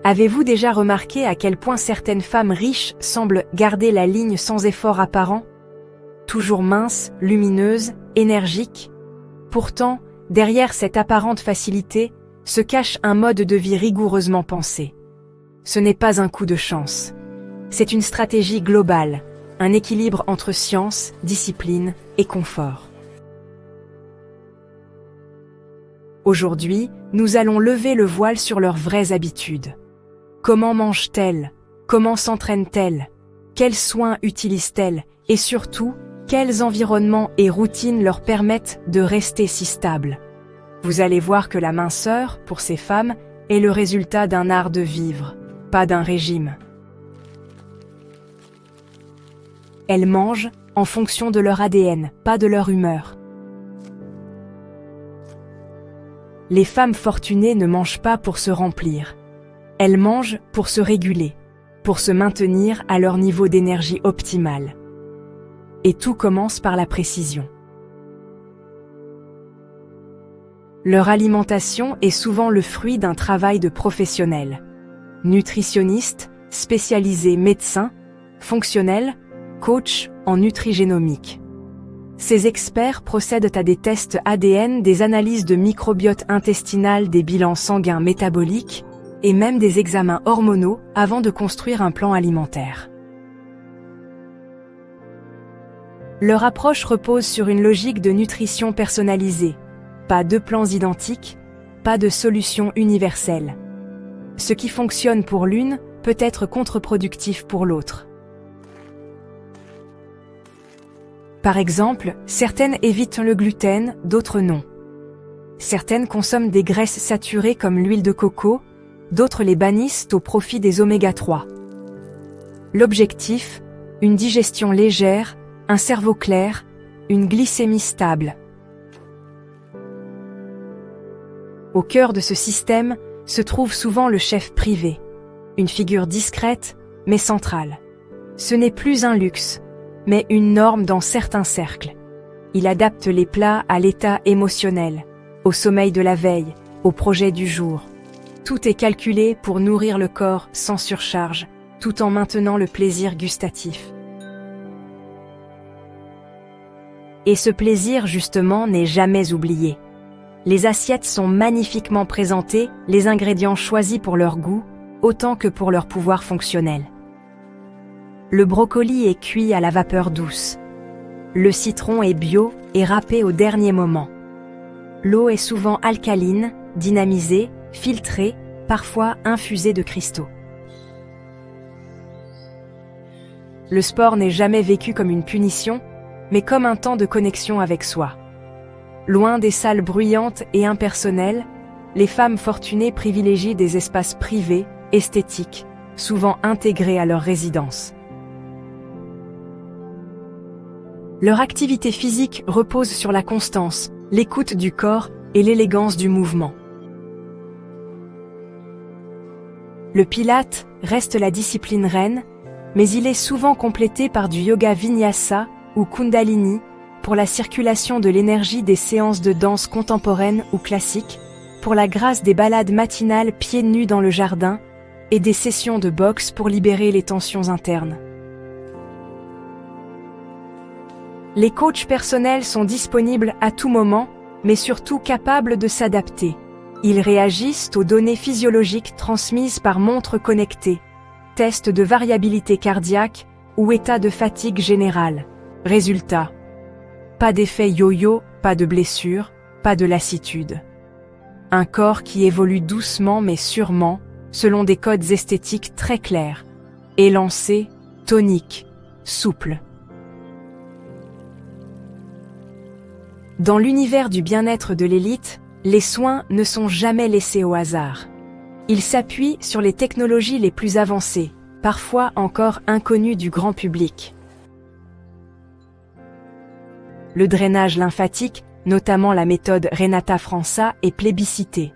Avez-vous déjà remarqué à quel point certaines femmes riches semblent garder la ligne sans effort apparent? Toujours minces, lumineuses, énergiques. Pourtant, derrière cette apparente facilité, se cache un mode de vie rigoureusement pensé. Ce n'est pas un coup de chance. C'est une stratégie globale, un équilibre entre science, discipline et confort. Aujourd'hui, nous allons lever le voile sur leurs vraies habitudes. Comment mangent-elles? Comment s'entraînent-elles? Quels soins utilisent-elles? Et surtout, quels environnements et routines leur permettent de rester si stables? Vous allez voir que la minceur, pour ces femmes, est le résultat d'un art de vivre, pas d'un régime. Elles mangent en fonction de leur ADN, pas de leur humeur. Les femmes fortunées ne mangent pas pour se remplir. Elles mangent pour se réguler, pour se maintenir à leur niveau d'énergie optimal. Et tout commence par la précision. Leur alimentation est souvent le fruit d'un travail de professionnels. Nutritionnistes, spécialisés médecins, fonctionnels, coachs en nutrigénomique. Ces experts procèdent à des tests ADN, des analyses de microbiote intestinal, des bilans sanguins métaboliques et même des examens hormonaux avant de construire un plan alimentaire. Leur approche repose sur une logique de nutrition personnalisée. Pas de plans identiques, pas de solution universelle. Ce qui fonctionne pour l'une peut être contre-productif pour l'autre. Par exemple, certaines évitent le gluten, d'autres non. Certaines consomment des graisses saturées comme l'huile de coco, d'autres les bannissent au profit des oméga 3. L'objectif, une digestion légère, un cerveau clair, une glycémie stable. Au cœur de ce système se trouve souvent le chef privé, une figure discrète mais centrale. Ce n'est plus un luxe, mais une norme dans certains cercles. Il adapte les plats à l'état émotionnel, au sommeil de la veille, au projet du jour. Tout est calculé pour nourrir le corps sans surcharge, tout en maintenant le plaisir gustatif. Et ce plaisir, justement, n'est jamais oublié. Les assiettes sont magnifiquement présentées, les ingrédients choisis pour leur goût, autant que pour leur pouvoir fonctionnel. Le brocoli est cuit à la vapeur douce. Le citron est bio et râpé au dernier moment. L'eau est souvent alcaline, dynamisée, filtrée, parfois infusée de cristaux. Le sport n'est jamais vécu comme une punition, mais comme un temps de connexion avec soi. Loin des salles bruyantes et impersonnelles, les femmes fortunées privilégient des espaces privés, esthétiques, souvent intégrés à leur résidence. Leur activité physique repose sur la constance, l'écoute du corps et l'élégance du mouvement. Le pilate reste la discipline reine, mais il est souvent complété par du yoga vinyasa ou kundalini pour la circulation de l'énergie, des séances de danse contemporaine ou classique, pour la grâce des balades matinales pieds nus dans le jardin et des sessions de boxe pour libérer les tensions internes. Les coachs personnels sont disponibles à tout moment, mais surtout capables de s'adapter. Ils réagissent aux données physiologiques transmises par montres connectées, tests de variabilité cardiaque ou état de fatigue générale. Résultat: pas d'effet yo-yo, pas de blessure, pas de lassitude. Un corps qui évolue doucement mais sûrement, selon des codes esthétiques très clairs, élancé, tonique, souple. Dans l'univers du bien-être de l'élite, les soins ne sont jamais laissés au hasard. Ils s'appuient sur les technologies les plus avancées, parfois encore inconnues du grand public. Le drainage lymphatique, notamment la méthode Renata França, est plébiscité.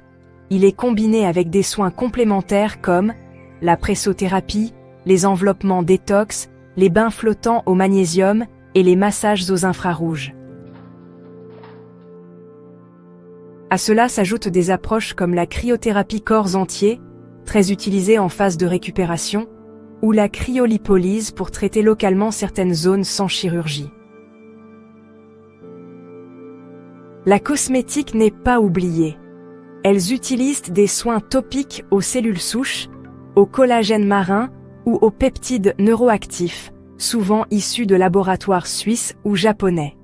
Il est combiné avec des soins complémentaires comme la pressothérapie, les enveloppements détox, les bains flottants au magnésium et les massages aux infrarouges. À cela s'ajoutent des approches comme la cryothérapie corps entier, très utilisée en phase de récupération, ou la cryolipolyse pour traiter localement certaines zones sans chirurgie. La cosmétique n'est pas oubliée. Elles utilisent des soins topiques aux cellules souches, au collagène marin ou aux peptides neuroactifs, souvent issus de laboratoires suisses ou japonais.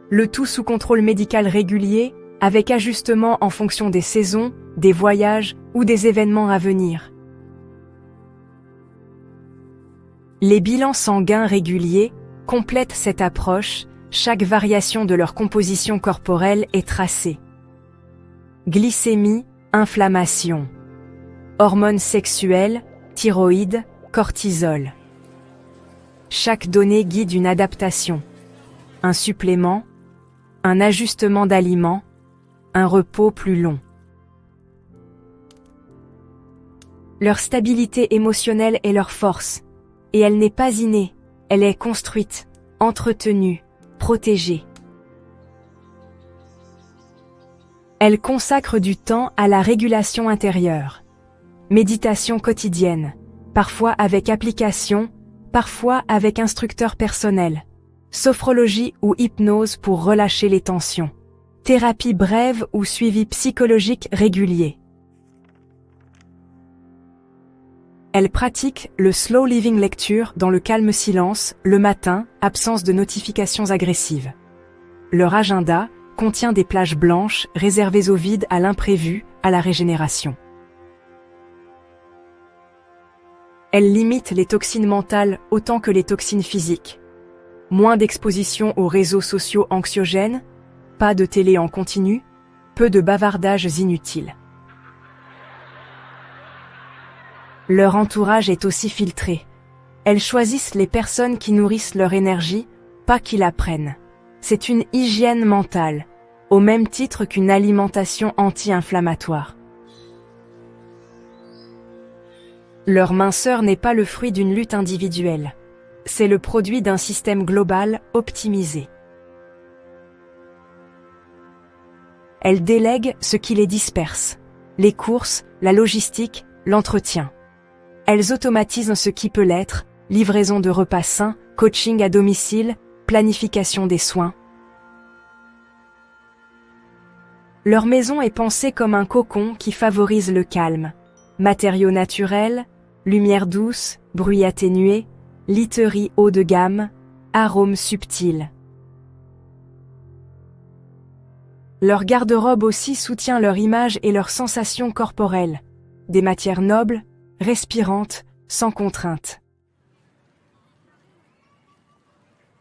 Le tout sous contrôle médical régulier, avec ajustement en fonction des saisons, des voyages ou des événements à venir. Les bilans sanguins réguliers complètent cette approche, chaque variation de leur composition corporelle est tracée. Glycémie, inflammation. Hormones sexuelles, thyroïde, cortisol. Chaque donnée guide une adaptation. Un supplément, un ajustement d'aliments, un repos plus long. Leur stabilité émotionnelle est leur force, et elle n'est pas innée, elle est construite, entretenue, protégée. Elle consacre du temps à la régulation intérieure. Méditation quotidienne, parfois avec application, parfois avec instructeur personnel. Sophrologie ou hypnose pour relâcher les tensions. Thérapie brève ou suivi psychologique régulier. Elle pratique le slow living lecture dans le calme silence, le matin, absence de notifications agressives. Leur agenda contient des plages blanches réservées au vide, à l'imprévu, à la régénération. Elle limite les toxines mentales autant que les toxines physiques. Moins d'exposition aux réseaux sociaux anxiogènes, pas de télé en continu, peu de bavardages inutiles. Leur entourage est aussi filtré. Elles choisissent les personnes qui nourrissent leur énergie, pas qui la prennent. C'est une hygiène mentale, au même titre qu'une alimentation anti-inflammatoire. Leur minceur n'est pas le fruit d'une lutte individuelle. C'est le produit d'un système global optimisé. Elles délèguent ce qui les disperse. Les courses, la logistique, l'entretien. Elles automatisent ce qui peut l'être, livraison de repas sains, coaching à domicile, planification des soins. Leur maison est pensée comme un cocon qui favorise le calme. Matériaux naturels, lumière douce, bruit atténué, literie haut de gamme, arômes subtils. Leur garde-robe aussi soutient leur image et leurs sensations corporelles. Des matières nobles, respirantes, sans contrainte.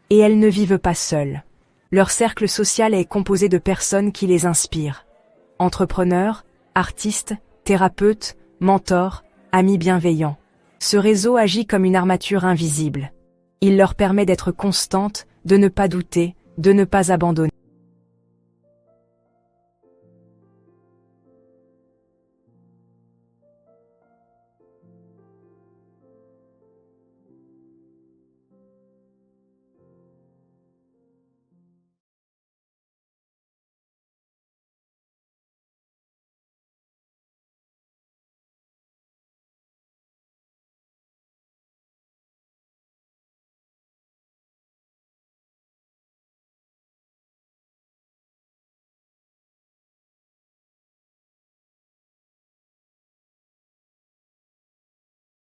Et elles ne vivent pas seules. Leur cercle social est composé de personnes qui les inspirent. Entrepreneurs, artistes, thérapeutes, mentors, amis bienveillants. Ce réseau agit comme une armature invisible. Il leur permet d'être constantes, de ne pas douter, de ne pas abandonner.